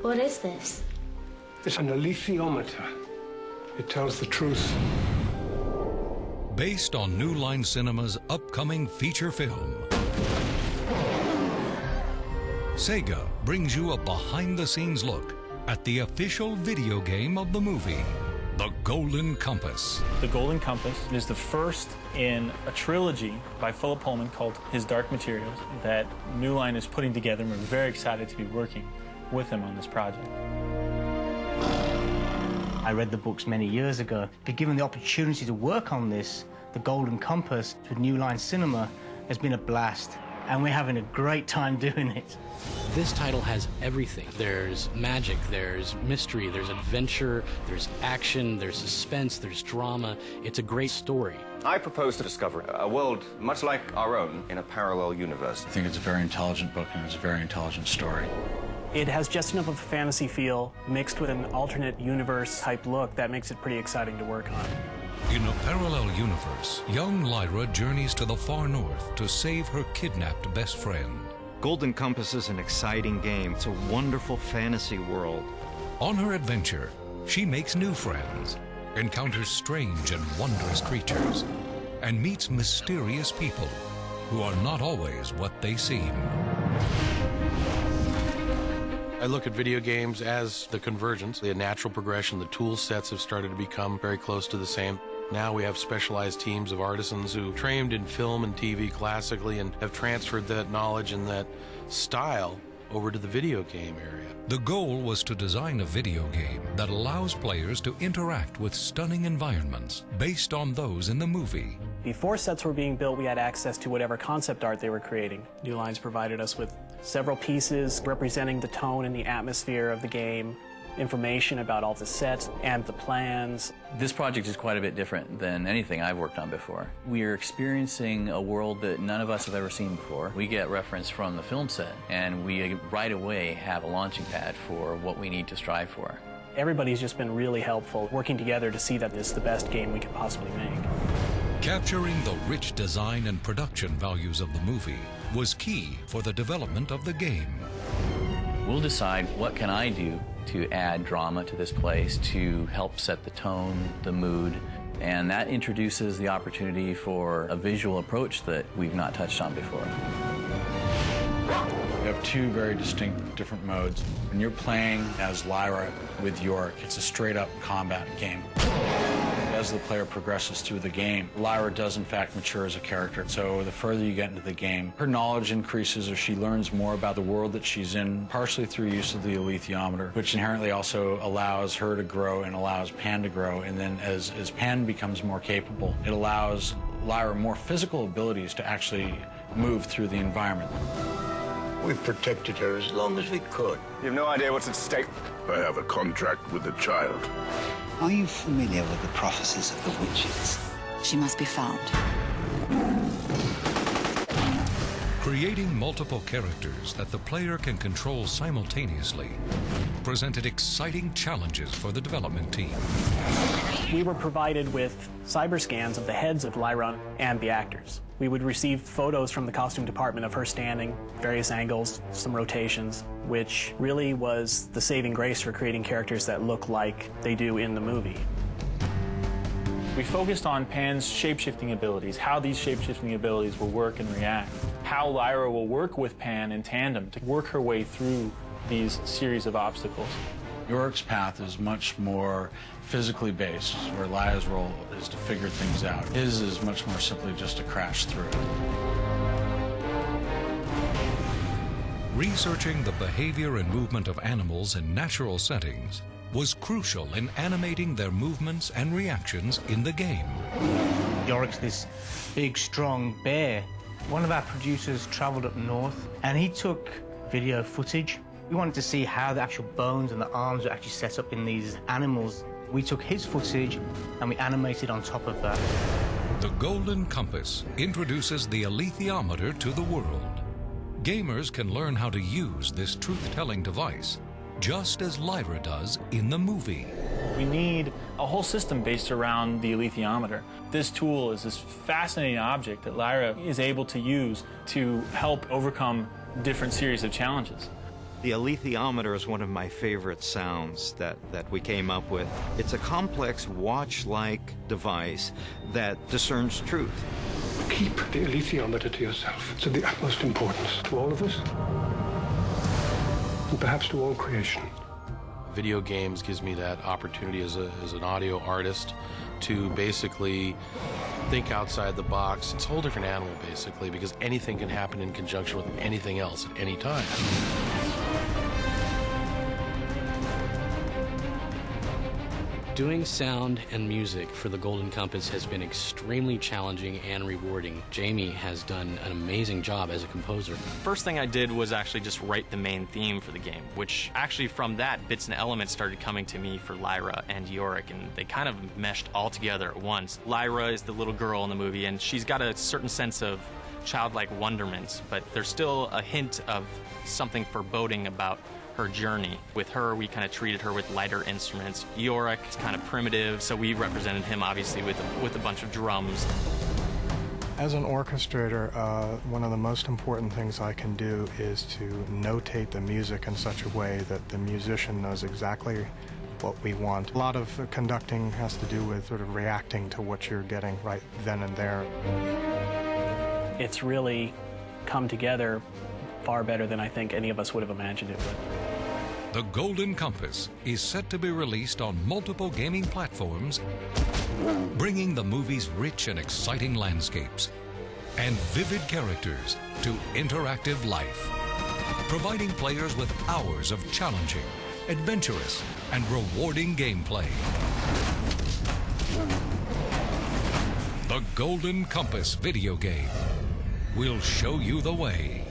What is this? It's an Alethea Meter. It tells the truth. Based on New Line Cinema's upcoming feature film, Sega brings you a behind-the-scenes look at the official video game of the movie, The Golden Compass. The Golden Compass is the first in a trilogy by Philip Pullman called His Dark Materials that New Line is putting together, and we're very excited to be working with him on this project. I read the books many years ago. But given the opportunity to work on this, The Golden Compass, with New Line Cinema, has been a blast. And we're having a great time doing it. This title has everything. There's magic, there's mystery, there's adventure, there's action, there's suspense, there's drama. It's a great story. I propose to discover a world much like our own in a parallel universe. I think it's a very intelligent book and it's a very intelligent story. It has just enough of a fantasy feel mixed with an alternate universe type look that makes it pretty exciting to work on. In a parallel universe, young Lyra journeys to the far north to save her kidnapped best friend. Golden Compass is an exciting game. It's a wonderful fantasy world. On her adventure, she makes new friends, encounters strange and wondrous creatures, and meets mysterious people who are not always what they seem. I look at video games as the convergence, the natural progression. The tool sets have started to become very close to the same. Now we have specialized teams of artisans who trained in film and TV classically and have transferred that knowledge and that style over to the video game area. The goal was to design a video game that allows players to interact with stunning environments based on those in the movie. Before sets were being built, we had access to whatever concept art they were creating. New Line's provided us with several pieces representing the tone and the atmosphere of the game, information about all the sets and the plans. This project is quite a bit different than anything I've worked on before. We are experiencing a world that none of us have ever seen before. We get reference from the film set, and we right away have a launching pad for what we need to strive for. Everybody's just been really helpful, working together to see that this is the best game we could possibly make. Capturing the rich design and production values of the movie was key for the development of the game. We'll decide what can I do to add drama to this place, to help set the tone, the mood, and that introduces the opportunity for a visual approach that we've not touched on before. We have two very distinct different modes. When you're playing as Lyra with York, it's a straight-up combat game. As the player progresses through the game, Lyra does in fact mature as a character. So the further you get into the game, her knowledge increases as she learns more about the world that she's in, partially through use of the Alethea Meter, which inherently also allows her to grow and allows Pan to grow. And then as Pan becomes more capable, it allows Lyra more physical abilities to actually move through the environment. We've protected her as long as we could. You have no idea what's at stake. I have a contract with the child. Are you familiar with the prophecies of the witches? She must be found. Creating multiple characters that the player can control simultaneously presented exciting challenges for the development team. We were provided with cyber scans of the heads of Lyra and the actors. We would receive photos from the costume department of her standing, various angles, some rotations, which really was the saving grace for creating characters that look like they do in the movie. We focused on Pan's shape-shifting abilities, how these shape-shifting abilities will work and react, how Lyra will work with Pan in tandem to work her way through these series of obstacles. York's path is much more physically based, where Lyra's role is to figure things out. His is much more simply just to crash through. Researching the behavior and movement of animals in natural settings was crucial in animating their movements and reactions in the game. York's this big, strong bear. One of our producers traveled up north, and he took video footage. We wanted to see how the actual bones and the arms were actually set up in these animals. We took his footage and we animated on top of that. The Golden Compass introduces the Alethea Meter to the world. Gamers can learn how to use this truth-telling device, just as Lyra does in the movie. We need a whole system based around the Alethea Meter. This tool is this fascinating object that Lyra is able to use to help overcome different series of challenges. The Alethea Meter is one of my favorite sounds that we came up with. It's a complex watch-like device that discerns truth. Keep the Alethea Meter to yourself. It's of the utmost importance to all of us, and perhaps to all creation. Video games gives me that opportunity as an audio artist to basically think outside the box. It's a whole different animal, basically, because anything can happen in conjunction with anything else at any time. Doing sound and music for the Golden Compass has been extremely challenging and rewarding. Jamie has done an amazing job as a composer. First thing I did was actually just write the main theme for the game, which actually from that, bits and elements started coming to me for Lyra and Yorick, and they kind of meshed all together at once. Lyra is the little girl in the movie, and she's got a certain sense of childlike wonderment, but there's still a hint of something foreboding about her journey. With her, we kind of treated her with lighter instruments. Yorick is kind of primitive, so we represented him obviously with a bunch of drums. As an orchestrator, one of the most important things I can do is to notate the music in such a way that the musician knows exactly what we want. A lot of conducting has to do with sort of reacting to what you're getting right then and there. It's really come together far better than I think any of us would have imagined it would. The Golden Compass is set to be released on multiple gaming platforms, bringing the movie's rich and exciting landscapes and vivid characters to interactive life, providing players with hours of challenging, adventurous, and rewarding gameplay. The Golden Compass video game will show you the way.